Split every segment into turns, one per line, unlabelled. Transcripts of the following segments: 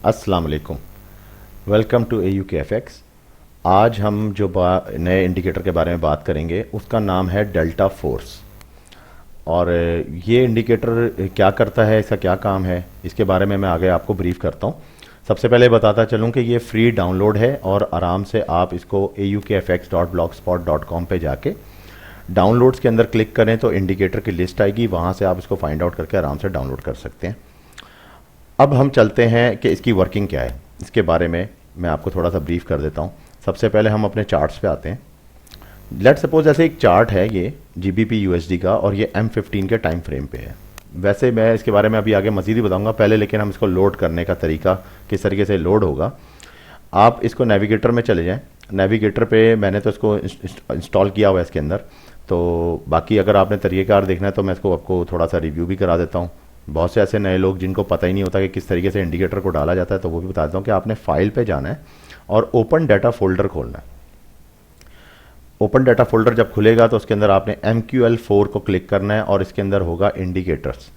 अस्सलाम वालेकुम। Welcome to AUKFX। आज हम जो नए इंडिकेटर के बारे में बात करेंगे उसका नाम है डेल्टा फोर्स। और ये इंडिकेटर क्या करता है, इसका क्या काम है, इसके बारे में मैं आगे आपको ब्रीफ करता हूँ। सबसे पहले बताता चलूँ कि ये फ्री डाउनलोड है और आराम से आप इसको aukfx.blogspot.com पे जाके डाउनलोड्स के अंदर क्लिक करें तो इंडिकेटर की लिस्ट आएगी, वहाँ से आप इसको फाइंड आउट करके आराम से डाउनलोड कर सकते हैं। अब हम चलते हैं कि इसकी वर्किंग क्या है, इसके बारे में मैं आपको थोड़ा सा ब्रीफ कर देता हूँ। सबसे पहले हम अपने चार्ट्स पे आते हैं। लेट सपोज ऐसे एक चार्ट है ये GBP USD का और ये M15 के टाइम फ्रेम पे है। वैसे मैं इसके बारे में अभी आगे मज़ीद ही बताऊंगा, पहले लेकिन हम इसको लोड करने का तरीका किस तरीके से लोड होगा। आप इसको नेविगेटर में चले जाएं। नेविगेटर पे मैंने तो इसको इंस्टॉल किया हुआ है इसके अंदर, तो बाकी अगर आपने तरीक़ेकार देखना है तो मैं इसको आपको थोड़ा सा रिव्यू भी करा देता हूँ। बहुत से ऐसे नए लोग जिनको पता ही नहीं होता कि किस तरीके से इंडिकेटर को डाला जाता है, तो वो भी बता देता हूँ कि आपने फाइल पे जाना है और ओपन डाटा फोल्डर खोलना है। ओपन डाटा फोल्डर जब खुलेगा तो उसके अंदर आपने MQL4 को क्लिक करना है और इसके अंदर होगा इंडिकेटर्स।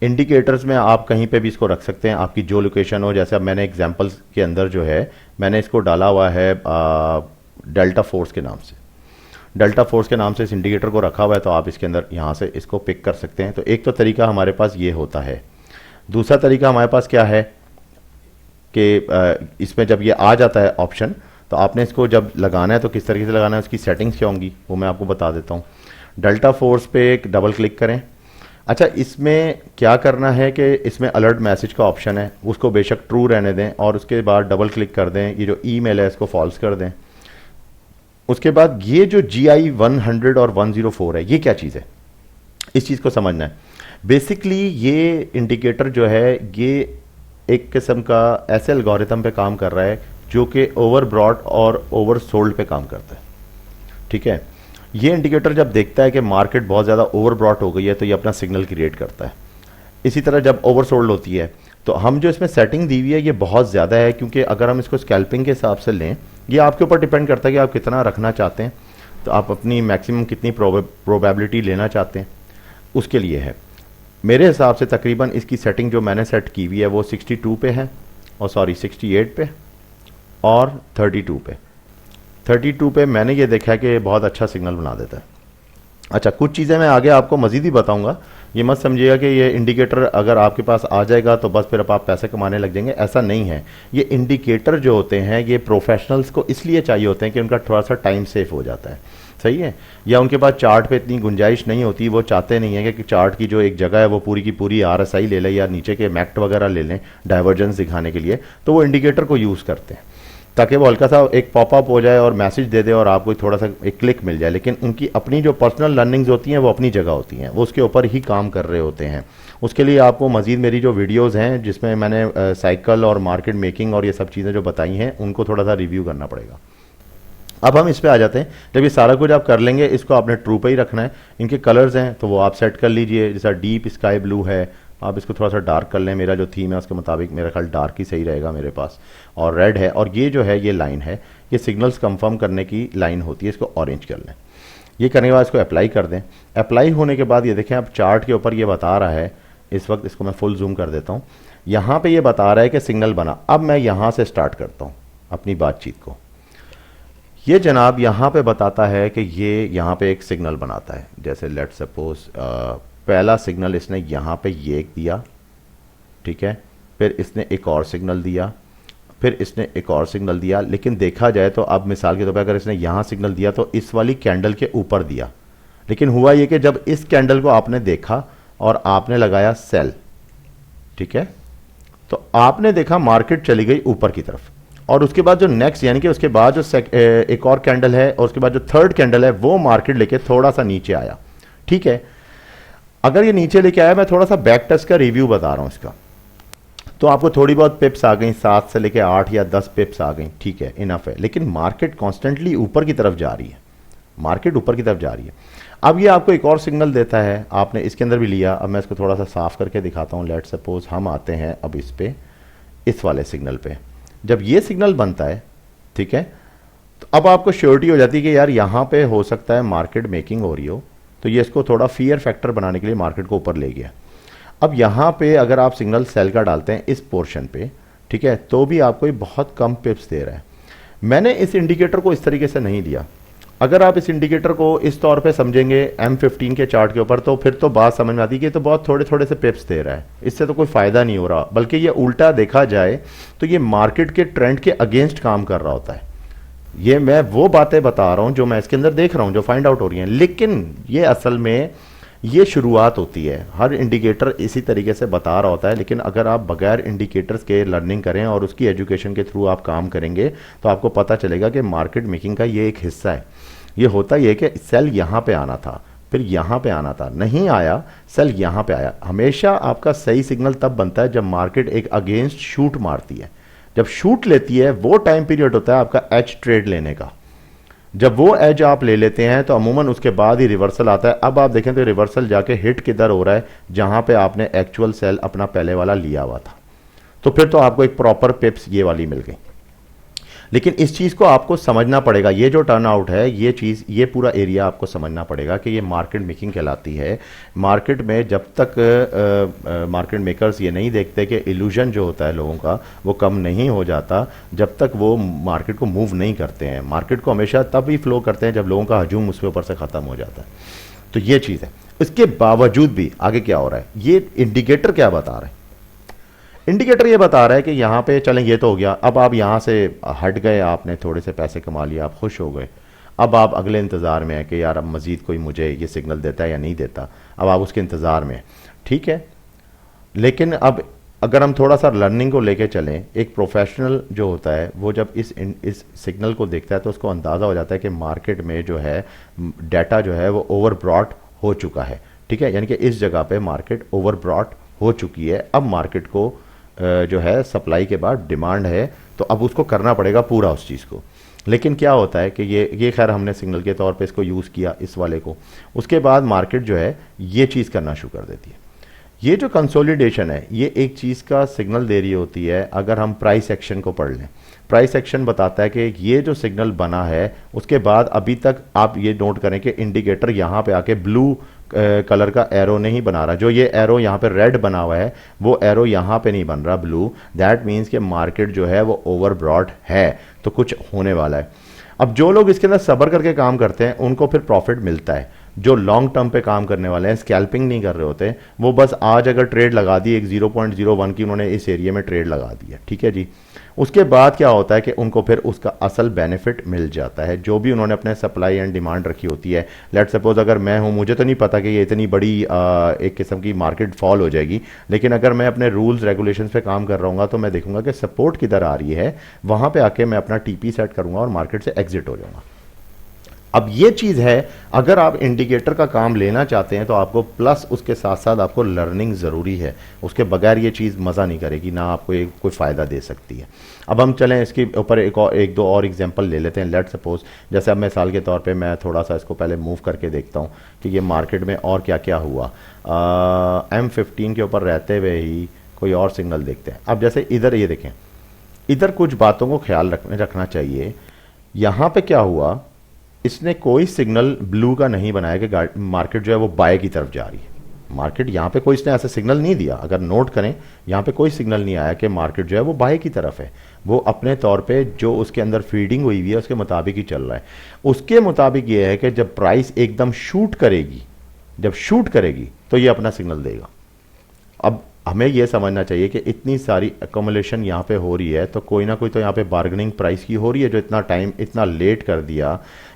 इंडिकेटर्स में आप कहीं पे भी इसको रख सकते हैं, आपकी जो लोकेशन हो। जैसे अब मैंने एग्जांपल्स के अंदर जो है मैंने इसको डाला हुआ है डेल्टा फोर्स के नाम से। डेल्टा फोर्स के नाम से इस इंडिकेटर को रखा हुआ है, तो आप इसके अंदर यहाँ से इसको पिक कर सकते हैं। तो एक तो तरीका हमारे पास ये होता है। दूसरा तरीका हमारे पास क्या है कि इसमें जब ये आ जाता है ऑप्शन, तो आपने इसको जब लगाना है तो किस तरीके से लगाना है, उसकी सेटिंग्स क्या होंगी वो मैं आपको बता देता हूँ। डेल्टा फोर्स पे एक डबल क्लिक करें। अच्छा, इसमें क्या करना है कि इसमें अलर्ट मैसेज का ऑप्शन है, उसको बेशक ट्रू रहने दें और उसके बाद डबल क्लिक कर दें। ये जो ईमेल है इसको फॉल्स कर दें। उसके बाद ये जो GI 100 और 104 है, ये क्या चीज़ है, इस चीज़ को समझना है। बेसिकली ये इंडिकेटर जो है ये एक किस्म का ऐसे एल्गोरिथम पे काम कर रहा है जो कि ओवर ब्रॉड और ओवर सोल्ड पे काम करता है। ठीक है, ये इंडिकेटर जब देखता है कि मार्केट बहुत ज़्यादा ओवर ब्रॉड हो गई है तो ये अपना सिग्नल क्रिएट करता है। इसी तरह जब ओवर सोल्ड होती है तो हम जो इसमें सेटिंग दी हुई है ये बहुत ज़्यादा है, क्योंकि अगर हम इसको स्कैल्पिंग के हिसाब से लें, ये आपके ऊपर डिपेंड करता है कि आप कितना रखना चाहते हैं, तो आप अपनी मैक्सिमम कितनी प्रोबेबिलिटी लेना चाहते हैं उसके लिए है। मेरे हिसाब से तकरीबन इसकी सेटिंग जो मैंने सेट की हुई है वो 62 पे है, और सॉरी 68 पे और 32 पे। 32 पे मैंने ये देखा है कि बहुत अच्छा सिग्नल बना देता है। अच्छा, कुछ चीज़ें मैं आगे आपको मज़ीद ही बताऊंगा। ये मत समझिएगा कि ये इंडिकेटर अगर आपके पास आ जाएगा तो बस फिर अब आप पैसे कमाने लग जाएंगे, ऐसा नहीं है। ये इंडिकेटर जो होते हैं ये प्रोफेशनल्स को इसलिए चाहिए होते हैं कि उनका थोड़ा सा टाइम सेव हो जाता है, सही है, या उनके पास चार्ट पे इतनी गुंजाइश नहीं होती, वो चाहते नहीं है कि चार्ट की जो एक जगह है वो पूरी की पूरी RSI ले लें या नीचे के मैक्ट वगैरह ले लें डाइवर्जेंस दिखाने के लिए, तो वो इंडिकेटर को यूज़ करते हैं ताकि वो हल्का सा एक पॉपअप हो जाए और मैसेज दे दे और आपको थोड़ा सा एक क्लिक मिल जाए। लेकिन उनकी अपनी जो पर्सनल लर्निंग्स होती हैं वो अपनी जगह होती हैं, वो उसके ऊपर ही काम कर रहे होते हैं। उसके लिए आपको मज़ीद मेरी जो वीडियोज़ हैं जिसमें मैंने साइकिल और मार्केट मेकिंग और ये सब चीज़ें जो बताई हैं उनको थोड़ा सा रिव्यू करना पड़ेगा। अब हम इस पे आ जाते हैं। जब ये सारा कुछ आप कर लेंगे, इसको आपने ट्रू पे ही रखना है। इनके कलर्स हैं तो वो आप सेट कर लीजिए, जैसा डीप स्काई ब्लू है, आप इसको थोड़ा सा डार्क कर लें। मेरा जो थीम है उसके मुताबिक मेरा ख्याल डार्क ही सही रहेगा मेरे पास। और रेड है, और ये जो है ये लाइन है, ये सिग्नल्स कंफर्म करने की लाइन होती है, इसको ऑरेंज कर लें। ये करने के बाद इसको अप्लाई कर दें। अप्लाई होने के बाद ये देखें अब चार्ट के ऊपर ये बता रहा है, इस वक्त इसको मैं फुल जूम कर देता हूँ। यहाँ पर ये बता रहा है कि सिग्नल बना। अब मैं यहाँ से स्टार्ट करता हूँ अपनी बातचीत को। ये जनाब यहाँ पे बताता है कि ये यहाँ पे एक सिग्नल बनाता है। जैसे लेट सपोज पहला सिग्नल इसने यहाँ पे ये एक दिया, ठीक है, फिर इसने एक और सिग्नल दिया, फिर इसने एक और सिग्नल दिया। लेकिन देखा जाए तो अब मिसाल के तौर पर अगर इसने यहाँ सिग्नल दिया तो इस वाली कैंडल के ऊपर दिया। लेकिन हुआ ये कि जब इस कैंडल को आपने देखा और आपने लगाया सेल, ठीक है, तो आपने देखा मार्केट चली गई ऊपर की तरफ। और उसके बाद जो नेक्स्ट यानी कि उसके बाद जो एक और कैंडल है और उसके बाद जो थर्ड कैंडल है वो मार्केट लेके थोड़ा सा नीचे आया। ठीक है, अगर ये नीचे लेके आया, मैं थोड़ा सा बैक टेस्ट का रिव्यू बता रहा हूं इसका, तो आपको थोड़ी बहुत पिप्स आ गई, 7 से लेके 8 या 10 पिप्स आ गई, ठीक है, इनफ है। लेकिन मार्केट कॉन्स्टेंटली ऊपर की तरफ जा रही है, मार्केट ऊपर की तरफ जा रही है। अब ये आपको एक और सिग्नल देता है, आपने इसके अंदर भी लिया। अब मैं इसको थोड़ा सा साफ करके दिखाता हूँ। लेट सपोज हम आते हैं अब इस पे, इस वाले सिग्नल पे। जब ये सिग्नल बनता है, ठीक है, तो अब आपको श्योरिटी हो जाती है कि यार यहाँ पे हो सकता है मार्केट मेकिंग हो रही हो, तो ये इसको थोड़ा फियर फैक्टर बनाने के लिए मार्केट को ऊपर ले गया। अब यहाँ पे अगर आप सिग्नल सेल का डालते हैं इस पोर्शन पे, ठीक है, तो भी आपको ये बहुत कम पिप्स दे रहा है। मैंने इस इंडिकेटर को इस तरीके से नहीं दिया। अगर आप इस इंडिकेटर को इस तौर पे समझेंगे M15 के चार्ट के ऊपर, तो फिर तो बात समझ में आती है कि तो बहुत थोड़े थोड़े से पिप्स दे रहा है, इससे तो कोई फायदा नहीं हो रहा, बल्कि ये उल्टा देखा जाए तो ये मार्केट के ट्रेंड के अगेंस्ट काम कर रहा होता है। ये मैं वो बातें बता रहा हूं जो मैं इसके अंदर देख रहा हूं, जो फाइंड आउट हो रही हैं, लेकिन ये असल में ये शुरुआत होती है। हर इंडिकेटर इसी तरीके से बता रहा होता है, लेकिन अगर आप बगैर इंडिकेटर्स के लर्निंग करें और उसकी एजुकेशन के थ्रू आप काम करेंगे तो आपको पता चलेगा कि मार्केट मेकिंग का ये एक हिस्सा है। ये होता ही है कि सेल यहाँ पे आना था, फिर यहाँ पे आना था, नहीं आया, सेल यहाँ पे आया। हमेशा आपका सही सिग्नल तब बनता है जब मार्केट एक अगेंस्ट शूट मारती है। जब शूट लेती है वो टाइम पीरियड होता है आपका एज ट्रेड लेने का। जब वो एज आप ले लेते हैं तो अमूमन उसके बाद ही रिवर्सल आता है। अब आप देखें तो रिवर्सल जाके हिट किधर हो रहा है, जहां पे आपने एक्चुअल सेल अपना पहले वाला लिया हुआ था। तो फिर तो आपको एक प्रॉपर पिप्स ये वाली मिल गई। लेकिन इस चीज़ को आपको समझना पड़ेगा, ये जो टर्न आउट है, ये चीज़, ये पूरा एरिया आपको समझना पड़ेगा कि ये मार्केट मेकिंग कहलाती है। मार्केट में जब तक मार्केट मेकर्स ये नहीं देखते कि इल्यूजन जो होता है लोगों का वो कम नहीं हो जाता, जब तक वो मार्केट को मूव नहीं करते हैं। मार्केट को हमेशा तब ही फ्लो करते हैं जब लोगों का हजूम उसके ऊपर से ख़त्म हो जाता है। तो ये चीज़ है। इसके बावजूद भी आगे क्या हो रहा है, ये इंडिकेटर क्या बता रहे हैं? इंडिकेटर ये बता रहा है कि यहाँ पे चलें, ये तो हो गया। अब आप यहाँ से हट गए, आपने थोड़े से पैसे कमा लिए, आप खुश हो गए। अब आप अगले इंतज़ार में है कि यार अब मज़ीद कोई मुझे ये सिग्नल देता है या नहीं देता, अब आप उसके इंतज़ार में, ठीक है। लेकिन अब अगर हम थोड़ा सा लर्निंग को लेके चलें, एक प्रोफेशनल जो होता है वो जब इस सिग्नल को देखता है तो उसको अंदाज़ा हो जाता है कि मार्केट में जो है डाटा जो है वो ओवर ब्रॉट हो चुका है, ठीक है। यानी कि इस जगह पे मार्केट ओवर ब्रॉट हो चुकी है। अब मार्केट को जो है सप्लाई के बाद डिमांड है, तो अब उसको करना पड़ेगा पूरा उस चीज़ को। लेकिन क्या होता है कि ये खैर हमने सिग्नल के तौर पे इसको यूज़ किया, इस वाले को। उसके बाद मार्केट जो है ये चीज़ करना शुरू कर देती है। ये जो कंसोलिडेशन है ये एक चीज़ का सिग्नल दे रही होती है। अगर हम प्राइस एक्शन को पढ़ लें, प्राइस एक्शन बताता है कि ये जो सिग्नल बना है उसके बाद अभी तक आप ये नोट करें कि इंडिकेटर यहाँ पे आके ब्लू कलर का एरो नहीं बना रहा। जो ये एरो यहाँ पे रेड बना हुआ है वो एरो यहाँ पे नहीं बन रहा ब्लू। दैट मीन्स कि मार्केट जो है वो ओवर ब्रॉड है, तो कुछ होने वाला है। अब जो लोग इसके अंदर सब्र करके काम करते हैं उनको फिर प्रॉफिट मिलता है। जो लॉन्ग टर्म पे काम करने वाले हैं, स्कैल्पिंग नहीं कर रहे होते, वो बस आज अगर ट्रेड लगा दी, एक 0.01 की उन्होंने इस एरिया में ट्रेड लगा दी है, ठीक है जी। उसके बाद क्या होता है कि उनको फिर उसका असल बेनिफिट मिल जाता है, जो भी उन्होंने अपने सप्लाई एंड डिमांड रखी होती है। लेट सपोज अगर मैं हूँ, मुझे तो नहीं पता कि ये इतनी बड़ी एक किस्म की मार्केट फॉल हो जाएगी, लेकिन अगर मैं अपने रूल्स रेगुलेशंस पे काम कर रहा हूँ तो मैं देखूंगा कि सपोर्ट किधर आ रही है, वहाँ पे आके मैं अपना टीपी सेट करूँगा और मार्केट से एग्जिट हो जाऊँगा। अब ये चीज़ है, अगर आप इंडिकेटर का काम लेना चाहते हैं तो आपको प्लस उसके साथ साथ आपको लर्निंग ज़रूरी है। उसके बगैर ये चीज़ मज़ा नहीं करेगी, ना आपको कोई फ़ायदा दे सकती है। अब हम चलें इसके ऊपर एक दो और एग्जांपल ले लेते हैं। लेट सपोज जैसे अब मिसाल के तौर पे मैं थोड़ा सा इसको पहले मूव करके देखता हूँ कि ये मार्केट में और क्या क्या हुआ। M15 के ऊपर रहते हुए ही कोई और सिग्नल देखते हैं। अब जैसे इधर ये देखें, इधर कुछ बातों को ख्याल रखना चाहिए। यहाँ पे क्या हुआ, इसने कोई सिग्नल ब्लू का नहीं बनाया कि मार्केट जो है वो बाय की तरफ जा रही है। मार्केट यहाँ पे कोई इसने ऐसा सिग्नल नहीं दिया। अगर नोट करें, यहाँ पे कोई सिग्नल नहीं आया कि मार्केट जो है वो बाय की तरफ है। वो अपने तौर पे जो उसके अंदर फीडिंग हुई हुई है उसके मुताबिक ही चल रहा है। उसके मुताबिक ये है कि जब प्राइस एकदम शूट करेगी, जब शूट करेगी तो ये अपना सिग्नल देगा। अब हमें यह समझना चाहिए कि इतनी सारी अकोमोलेशन यहाँ पे हो रही है तो कोई ना कोई तो यहाँ पे बार्गेनिंग प्राइस की हो रही है, जो इतना टाइम इतना लेट कर दिया।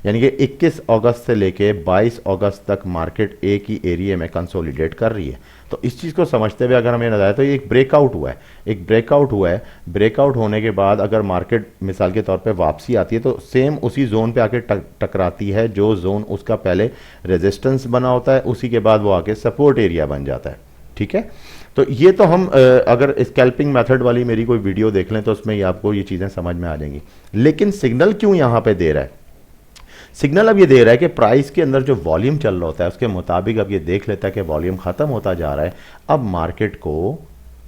यानी कि 21 अगस्त से लेके 22 अगस्त तक मार्केट एक ही एरिया में कंसोलिडेट कर रही है। तो इस चीज़ को समझते हुए अगर हमें नजर आए तो ये एक ब्रेकआउट हुआ है, एक ब्रेकआउट हुआ है। ब्रेकआउट होने के बाद अगर मार्केट मिसाल के तौर पे वापसी आती है तो सेम उसी जोन पे आके टकराती है, जो जोन उसका पहले रेजिस्टेंस बना होता है, उसी के बाद वो आके सपोर्ट एरिया बन जाता है, ठीक है। तो ये तो हम अगर स्कैल्पिंग मेथड वाली मेरी कोई वीडियो देख लें तो उसमें ये आपको ये चीज़ें समझ में आ जाएंगी। लेकिन सिग्नल क्यों यहाँ पे दे रहा है? सिग्नल अब ये दे रहा है कि प्राइस के अंदर जो वॉल्यूम चल रहा होता है उसके मुताबिक अब ये देख लेता है कि वॉल्यूम ख़त्म होता जा रहा है। अब मार्केट को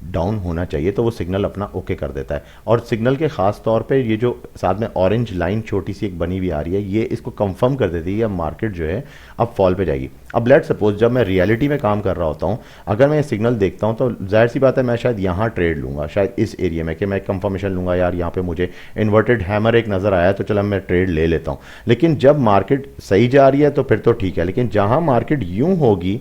डाउन होना चाहिए, तो वो सिग्नल अपना ओके कर देता है। और सिग्नल के खास तौर पे ये जो साथ में ऑरेंज लाइन छोटी सी एक बनी हुई आ रही है, ये इसको कंफर्म कर देती है कि मार्केट जो है अब फॉल पे जाएगी। अब लेट सपोज जब मैं रियलिटी में काम कर रहा होता हूँ, अगर मैं ये सिग्नल देखता हूँ तो जाहिर सी बात है मैं शायद यहाँ ट्रेड लूँगा, शायद इस एरिया में कि मैं कंफर्मेशन लूँगा, यार यहाँ पे मुझे इन्वर्टेड हैमर एक नज़र आया तो चलो मैं ट्रेड ले लेता हूँ। लेकिन जब मार्केट सही जा रही है तो फिर तो ठीक है, लेकिन जहाँ मार्केट यूँ होगी,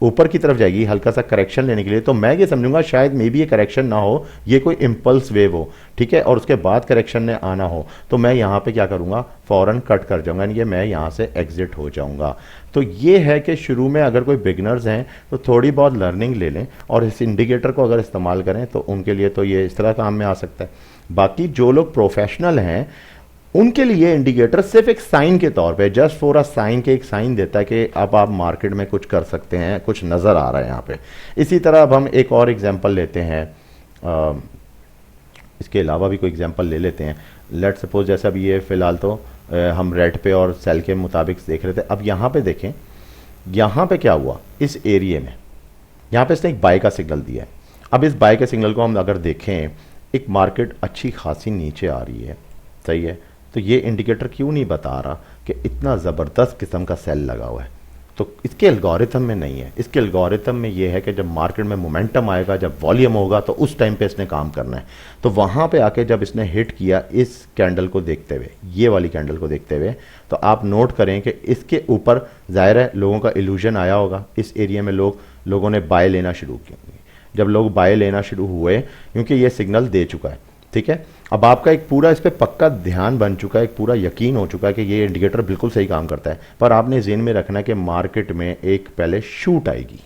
ऊपर की तरफ जाएगी हल्का सा करेक्शन लेने के लिए, तो मैं ये समझूंगा शायद मे बी ये करेक्शन ना हो, ये कोई इम्पल्स वेव हो, ठीक है, और उसके बाद करेक्शन ने आना हो, तो मैं यहाँ पे क्या करूँगा, फ़ौरन कट कर जाऊँगा, यानी कि मैं यहाँ से एग्जिट हो जाऊँगा। तो ये है कि शुरू में अगर कोई बिगनर्स हैं तो थोड़ी बहुत लर्निंग ले लें और इस इंडिकेटर को अगर इस्तेमाल करें तो उनके लिए तो ये इस तरह काम में आ सकता है। बाकी जो लोग प्रोफेशनल हैं उनके लिए इंडिकेटर सिर्फ एक साइन के तौर पे, जस्ट फॉर अ साइन, के एक साइन देता है कि अब आप मार्केट में कुछ कर सकते हैं, कुछ नज़र आ रहा है यहाँ पे। इसी तरह अब हम एक और एग्जांपल लेते हैं, इसके अलावा भी कोई एग्जांपल ले लेते हैं। लेट सपोज जैसे अब ये फ़िलहाल तो हम रेड पे और सेल के मुताबिक देख रहे थे। अब यहाँ पे देखें, यहाँ पे क्या हुआ, इस एरिए में यहाँ पे इसने एक बाय का सिग्नल दिया है। अब इस बाय के सिग्नल को हम अगर देखें, एक मार्केट अच्छी खासी नीचे आ रही है, सही है, तो ये इंडिकेटर क्यों नहीं बता रहा कि इतना ज़बरदस्त किस्म का सेल लगा हुआ है? तो इसके एल्गोरिथम में नहीं है। इसके एल्गोरिथम में ये है कि जब मार्केट में मोमेंटम आएगा, जब वॉल्यूम होगा, तो उस टाइम पे इसने काम करना है। तो वहाँ पे आके जब इसने हिट किया इस कैंडल को देखते हुए, ये वाली कैंडल को देखते हुए, तो आप नोट करें कि इसके ऊपर ज़ाहिर है लोगों का इल्यूजन आया होगा। इस एरिया में लोगों ने बाय लेना शुरू किया। जब लोग बाय लेना शुरू हुए, क्योंकि ये सिग्नल दे चुका है, ठीक है, अब आपका एक पूरा इस पर पक्का ध्यान बन चुका है, एक पूरा यकीन हो चुका है कि ये इंडिकेटर बिल्कुल सही काम करता है। पर आपने ज़हन में रखना है कि मार्केट में एक पहले शूट आएगी,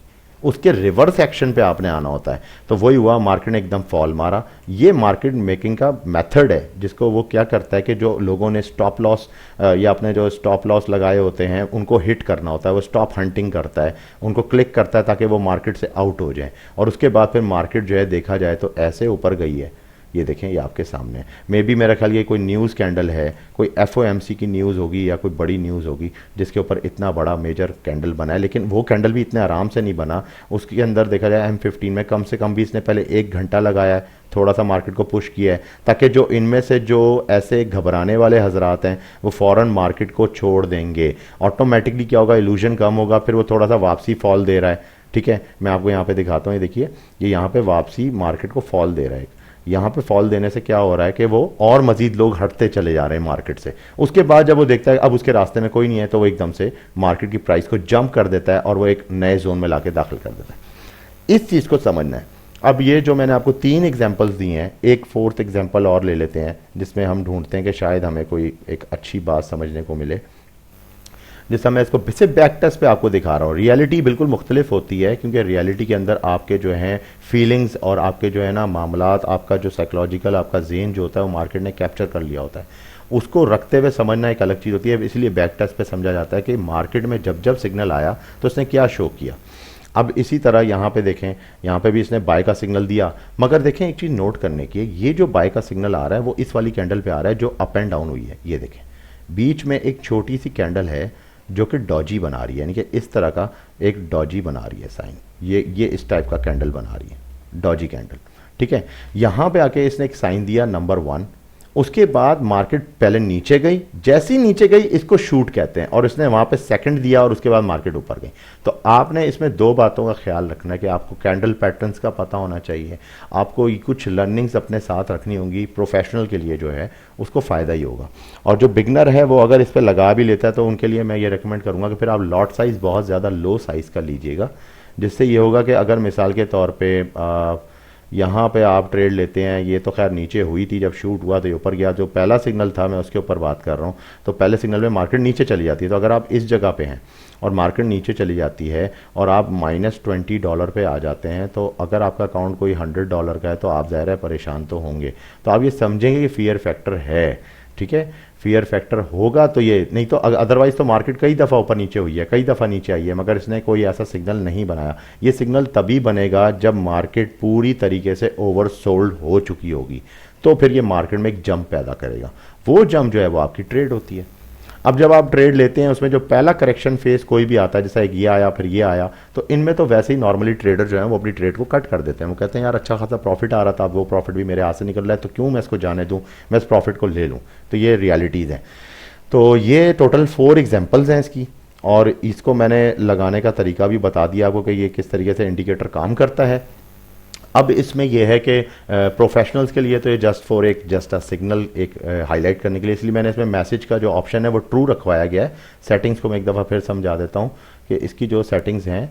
उसके रिवर्स एक्शन पे आपने आना होता है। तो वही हुआ, मार्केट ने एकदम फॉल मारा। ये मार्केट मेकिंग का मेथड है जिसको वो क्या करता है कि जो लोगों ने स्टॉप लॉस या अपने जो स्टॉप लॉस लगाए होते हैं उनको हिट करना होता है, वो स्टॉप हंटिंग करता है, उनको क्लिक करता है ताकि वो मार्केट से आउट हो जाए। और उसके बाद फिर मार्केट जो है देखा जाए तो ऐसे ऊपर गई है, ये देखें, ये आपके सामने। मे बी मेरा ख्याल ये कोई न्यूज़ कैंडल है, कोई FOMC की न्यूज़ होगी या कोई बड़ी न्यूज़ होगी जिसके ऊपर इतना बड़ा मेजर कैंडल बना है। लेकिन वो कैंडल भी इतने आराम से नहीं बना। उसके अंदर देखा जाए M15 में कम से कम भी इसने पहले 1 घंटा लगाया है, थोड़ा सा मार्केट को पुश किया है, ताकि जो इनमें से जो ऐसे घबराने वाले हजरात हैं वो फ़ौरन मार्केट को छोड़ देंगे। ऑटोमेटिकली क्या होगा, इल्यूजन कम होगा, फिर वो थोड़ा सा वापसी फॉल दे रहा है, ठीक है। मैं आपको यहाँ पे दिखाता हूँ, ये देखिए, ये यहाँ पे वापसी मार्केट को फॉल दे रहा है। यहाँ पे फॉल देने से क्या हो रहा है कि वो और मजीद लोग हटते चले जा रहे हैं मार्केट से। उसके बाद जब वो देखता है अब उसके रास्ते में कोई नहीं है, तो वो एकदम से मार्केट की प्राइस को जंप कर देता है और वो एक नए जोन में लाके दाखिल कर देता है। इस चीज़ को समझना है। अब ये जो मैंने आपको 3 एग्जांपल्स दिए हैं, एक 4th एग्जांपल और ले लेते हैं जिसमें हम ढूंढते हैं कि शायद हमें कोई एक अच्छी बात समझने को मिले। जिस मैं इसको सिर्फ बैक टेस्ट पे आपको दिखा रहा हूँ। रियलिटी बिल्कुल मुख्तलिफ होती है, क्योंकि रियलिटी के अंदर आपके जो हैं फीलिंग्स और आपके जो है ना मामलात, आपका जो साइकोलॉजिकल आपका जेन जो होता है वो मार्केट ने कैप्चर कर लिया होता है। उसको रखते हुए समझना एक अलग चीज़ होती है। इसलिए बैक टेस्ट पे समझा जाता है कि मार्केट में जब जब सिग्नल आया तो उसने क्या शो किया। अब इसी तरह यहाँ पे देखें, यहाँ पे भी इसने बाय का सिग्नल दिया, मगर देखें एक चीज़ नोट करने की है, ये जो बाय का सिग्नल आ रहा है वो इस वाली कैंडल पे आ रहा है जो अप एंड डाउन हुई है। ये देखें, बीच में एक छोटी सी कैंडल है जो कि डॉजी बना रही है, यानी कि इस तरह का एक डॉजी बना रही है साइन, ये इस टाइप का कैंडल बना रही है, डॉजी कैंडल, ठीक है। यहाँ पे आके इसने एक साइन दिया नंबर 1। उसके बाद मार्केट पहले नीचे गई, जैसी नीचे गई इसको शूट कहते हैं, और इसने वहाँ पे सेकंड दिया और उसके बाद मार्केट ऊपर गई। तो आपने इसमें 2 बातों का ख्याल रखना है कि आपको कैंडल पैटर्न्स का पता होना चाहिए, आपको कुछ लर्निंग्स अपने साथ रखनी होंगी। प्रोफेशनल के लिए जो है उसको फ़ायदा ही होगा, और जो बिगनर है वो अगर इस पर लगा भी लेता है तो उनके लिए मैं ये रिकमेंड करूँगा कि फिर आप लॉट साइज़ बहुत ज़्यादा लो साइज़ का लीजिएगा, जिससे ये होगा कि अगर मिसाल के तौर पर यहाँ पे आप ट्रेड लेते हैं, ये तो खैर नीचे हुई थी, जब शूट हुआ तो ये ऊपर गया। जो पहला सिग्नल था मैं उसके ऊपर बात कर रहा हूँ, तो पहले सिग्नल में मार्केट नीचे चली जाती है। तो अगर आप इस जगह पे हैं और मार्केट नीचे चली जाती है और आप -$20 पे आ जाते हैं, तो अगर आपका अकाउंट कोई $100 का है तो आप ज़ाहिर है परेशान तो होंगे। तो आप ये समझेंगे कि फियर फैक्टर है, ठीक है, फियर फैक्टर होगा तो ये, नहीं तो अदरवाइज तो मार्केट कई दफ़ा ऊपर नीचे हुई है, कई दफ़ा नीचे आई है, मगर इसने कोई ऐसा सिग्नल नहीं बनाया। ये सिग्नल तभी बनेगा जब मार्केट पूरी तरीके से ओवरसोल्ड हो चुकी होगी, तो फिर ये मार्केट में एक जंप पैदा करेगा। वो जंप जो है वो आपकी ट्रेड होती है। अब जब आप ट्रेड लेते हैं उसमें जो पहला करेक्शन फेस कोई भी आता है, जैसा एक ये आया फिर ये आया, तो इनमें तो वैसे ही नॉर्मली ट्रेडर जो है वो अपनी ट्रेड को कट कर देते हैं। वो कहते हैं यार अच्छा खासा प्रॉफिट आ रहा था, अब वो प्रॉफिट भी मेरे हाथ से निकल रहा है, तो क्यों मैं इसको जाने दूँ, मैं इस प्रॉफिट को ले लूँ। तो ये रियलिटीज़ हैं। तो ये टोटल 4 एग्जाम्पल्स हैं इसकी, और इसको मैंने लगाने का तरीका भी बता दिया आपको कि ये किस तरीके से इंडिकेटर काम करता है। अब इसमें यह है कि प्रोफेशनल्स के लिए तो ये जस्ट अ सिग्नल एक हाईलाइट करने के लिए, इसलिए मैंने इसमें मैसेज का जो ऑप्शन है वो ट्रू रखवाया गया है। सेटिंग्स को मैं एक दफ़ा फिर समझा देता हूँ कि इसकी जो सेटिंग्स हैं,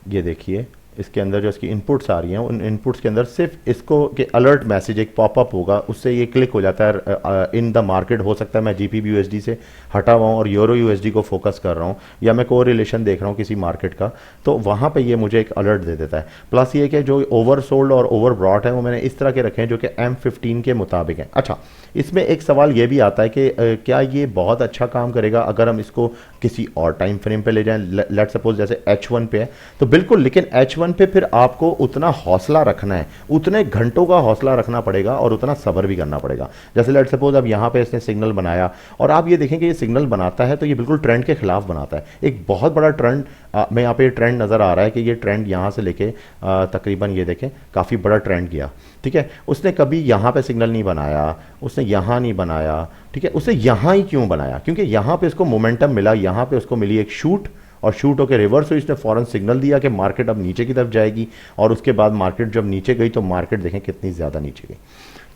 ये देखिए इसके अंदर जो इसकी इनपुट्स आ रही हैं, उन इनपुट्स के अंदर सिर्फ इसको कि अलर्ट मैसेज एक पॉपअप होगा, उससे ये क्लिक हो जाता है इन द मार्केट। हो सकता है मैं जीपीबी यूएसडी से हटा हुआ हूँ और यूरो यूएसडी को फोकस कर रहा हूँ, या मैं कोरिलेशन देख रहा हूँ किसी मार्केट का, तो वहाँ पे ये मुझे एक अलर्ट दे देता है। प्लस ये कि जो ओवर सोल्ड और ओवर ब्रॉट है वो मैंने इस तरह के रखे हैं जो कि M15 के मुताबिक हैं। अच्छा, इसमें एक सवाल ये भी आता है कि क्या ये बहुत अच्छा काम करेगा अगर हम इसको किसी और टाइम फ्रेम पे ले जाएं, लेट सपोज जैसे H1 पे है, तो बिल्कुल, लेकिन H1 पे फिर आपको उतना हौसला रखना है, उतने घंटों का हौसला रखना पड़ेगा और उतना सब्र भी करना पड़ेगा। जैसे लेट सपोज अब यहाँ पे इसने सिग्नल बनाया और आप ये देखें कि ये सिग्नल बनाता है तो ये बिल्कुल ट्रेंड के खिलाफ बनाता है। एक बहुत बड़ा ट्रेंड में यहाँ पे ट्रेंड नज़र आ रहा है कि ये ट्रेंड यहाँ से लेके तकरीबन ये देखें काफ़ी बड़ा ट्रेंड गया, ठीक है। उसने कभी यहाँ पे सिग्नल नहीं बनाया, उसने यहाँ नहीं बनाया, ठीक है। उसने यहाँ ही क्यों बनाया? क्योंकि यहाँ पे उसको मोमेंटम मिला, यहाँ पे उसको मिली एक शूट, और शूट होकर रिवर्स हुई, इसने फौरन सिग्नल दिया कि मार्केट अब नीचे की तरफ जाएगी, और उसके बाद मार्केट जब नीचे गई तो मार्केट देखें कितनी ज़्यादा नीचे गई।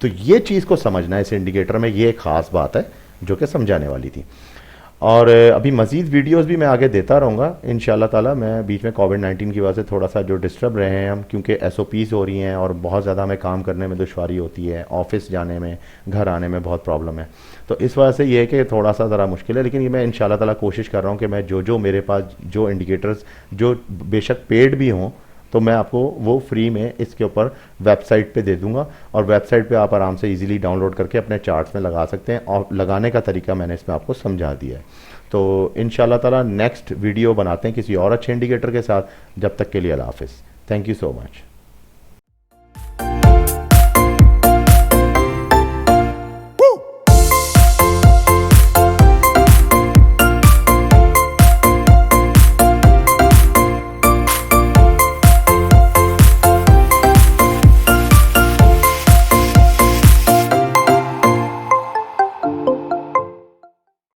तो ये चीज़ को समझना है इस इंडिकेटर में, ये एक ख़ास बात है जो कि समझाने वाली थी। और अभी मज़ीद वीडियोस भी मैं आगे देता रहूँगा इंशाल्लाह ताला। मैं बीच में कोविड-19 की वजह से थोड़ा सा जो डिस्टर्ब रहे हैं हम, क्योंकि SOPs हो रही हैं और बहुत ज़्यादा हमें काम करने में दुश्वारी होती है, ऑफिस जाने में, घर आने में बहुत प्रॉब्लम है, तो इस वजह से ये है कि थोड़ा सा ज़रा मुश्किल है। लेकिन ये मैं इंशाल्लाह ताला कोशिश कर रहा हूँ कि मैं जो मेरे पास जो इंडिकेटर्स जो बेशक पेड भी हों, तो मैं आपको वो फ्री में इसके ऊपर वेबसाइट पे दे दूंगा, और वेबसाइट पे आप आराम से इजीली डाउनलोड करके अपने चार्ट्स में लगा सकते हैं, और लगाने का तरीका मैंने इसमें आपको समझा दिया है। तो इंशाल्लाह ताला नेक्स्ट वीडियो बनाते हैं किसी और अच्छे इंडिकेटर के साथ। जब तक के लिए अल्लाह हाफिज़। Thank you so much.